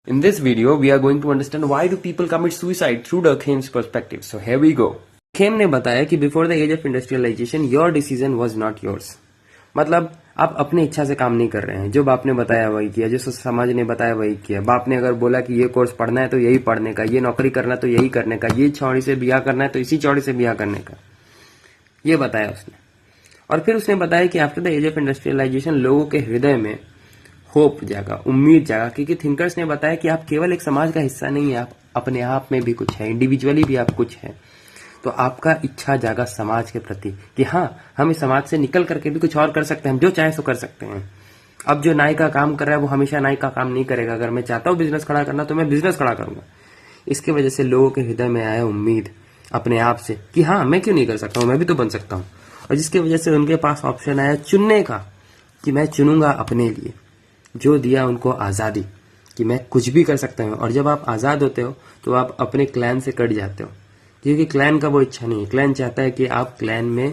In this video, we are going to understand why do people commit suicide through Durkheim's perspective. So here we go. Durkheim ने बताया कि before the age of industrialisation your decision was not yours. मतलब आप अपनी इच्छा से काम नहीं कर रहे हैं, जो बाप ने बताया वही किया, जो समाज ने बताया वही किया। बाप ने अगर बोला कि ये कोर्स पढ़ना है तो यही पढ़ने का, ये नौकरी करना तो यही करने का, ये चौड़ी से ब्याह करना है तो इसी चौड़ी से ब्याह करने का, ये बताया उसने। और फिर उसने बताया कि after the age of industrialisation लोगों के हृदय में होप जागा, उम्मीद जागा, क्योंकि थिंकर्स ने बताया कि आप केवल एक समाज का हिस्सा नहीं है, आप अपने आप में भी कुछ है, इंडिविजुअली भी आप कुछ है। तो आपका इच्छा जागा समाज के प्रति कि हाँ, हम इस समाज से निकल करके भी कुछ और कर सकते हैं, हम जो चाहे सो कर सकते हैं। अब जो नाई का काम कर रहा है वो हमेशा नाई का काम नहीं करेगा। अगर मैं चाहता हूँ बिजनेस खड़ा करना तो मैं बिजनेस खड़ा करूंगा। इसकी वजह से लोगों के हृदय में आया उम्मीद अपने आप से कि हाँ, मैं क्यों नहीं कर सकता हूँ, मैं भी तो बन सकता हूँ। और जिसकी वजह से उनके पास ऑप्शन आया चुनने का कि मैं चुनूंगा अपने लिए, जो दिया उनको आज़ादी कि मैं कुछ भी कर सकता हूँ। और जब आप आज़ाद होते हो तो आप अपने क्लैन से कट जाते हो, क्योंकि क्लैन का वो इच्छा नहीं है। क्लैन चाहता है कि आप क्लैन में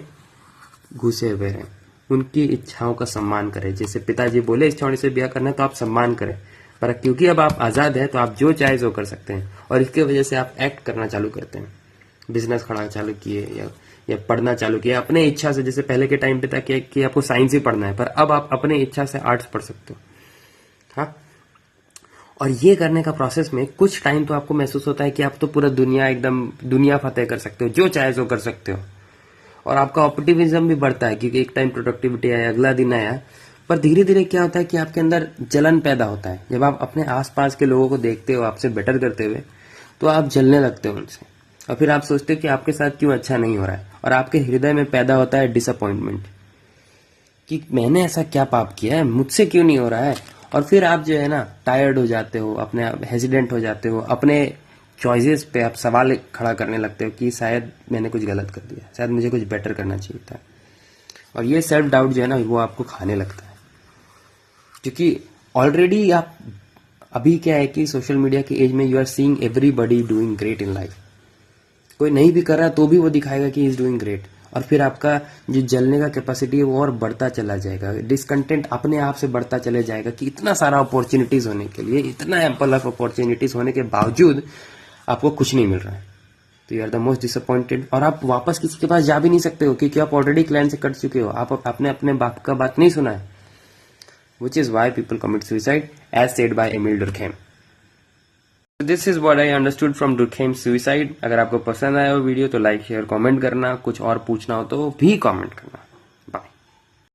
घुसे हुए रहें, उनकी इच्छाओं का सम्मान करें। जैसे पिताजी बोले इस चौड़ी से ब्याह करना है तो आप सम्मान करें, पर क्योंकि अब आप आज़ाद हैं तो आप जो चाहे सो कर सकते हैं। और इसकी वजह से आप एक्ट करना चालू करते हैं, बिजनेस खड़ा चालू किए या पढ़ना चालू किया अपने इच्छा से। जैसे पहले के टाइम पे था कि आपको साइंस ही पढ़ना है, पर अब आप अपने इच्छा से आर्ट्स पढ़ सकते हो। हाँ, और ये करने का प्रोसेस में कुछ टाइम तो आपको महसूस होता है कि आप तो पूरा दुनिया फतेह कर सकते हो, जो चाहे सो कर सकते हो। और आपका ऑप्टिमिज्म भी बढ़ता है क्योंकि एक टाइम प्रोडक्टिविटी आया, अगला दिन आया। पर धीरे धीरे क्या होता है कि आपके अंदर जलन पैदा होता है। जब आप अपने आसपास के लोगों को देखते हो आपसे बेटर करते हुए तो आप जलने लगते हो उनसे, और फिर आप सोचते हो कि आपके साथ क्यों अच्छा नहीं हो रहा है। और आपके हृदय में पैदा होता है डिसअपॉइंटमेंट कि मैंने ऐसा क्या पाप किया है, मुझसे क्यों नहीं हो रहा है। और फिर आप जो है ना टायर्ड हो जाते हो, अपने हेजिडेंट हो जाते हो, अपने चॉइसेस पे आप सवाल खड़ा करने लगते हो कि शायद मैंने कुछ गलत कर दिया, शायद मुझे कुछ बेटर करना चाहिए था। और ये सेल्फ डाउट जो है ना वो आपको खाने लगता है, क्योंकि ऑलरेडी आप अभी क्या है कि सोशल मीडिया की एज में you are seeing everybody doing great in life. कोई नहीं भी कर रहा तो भी वो दिखाएगा कि इज डूइंग ग्रेट, और फिर आपका जो जलने का कैपेसिटी है वो और बढ़ता चला जाएगा। डिसकंटेंट अपने आप से बढ़ता चले जाएगा कि इतना सारा अपॉर्चुनिटीज होने के लिए, इतना एम्पल ऑफ अपॉर्चुनिटीज होने के बावजूद आपको कुछ नहीं मिल रहा है, तो you are the most disappointed. और आप वापस किसी के पास जा भी नहीं सकते हो क्योंकि आप ऑलरेडी क्लैन से कट चुके हो, आपने अपने बाप का बात नहीं सुना है। Which is why people commit suicide as said by Emile Durkheim. This is what I understood from Durkheim suicide. अगर आपको पसंद आया वो वीडियो तो लाइक शेयर कमेंट करना, कुछ और पूछना हो तो भी कमेंट करना।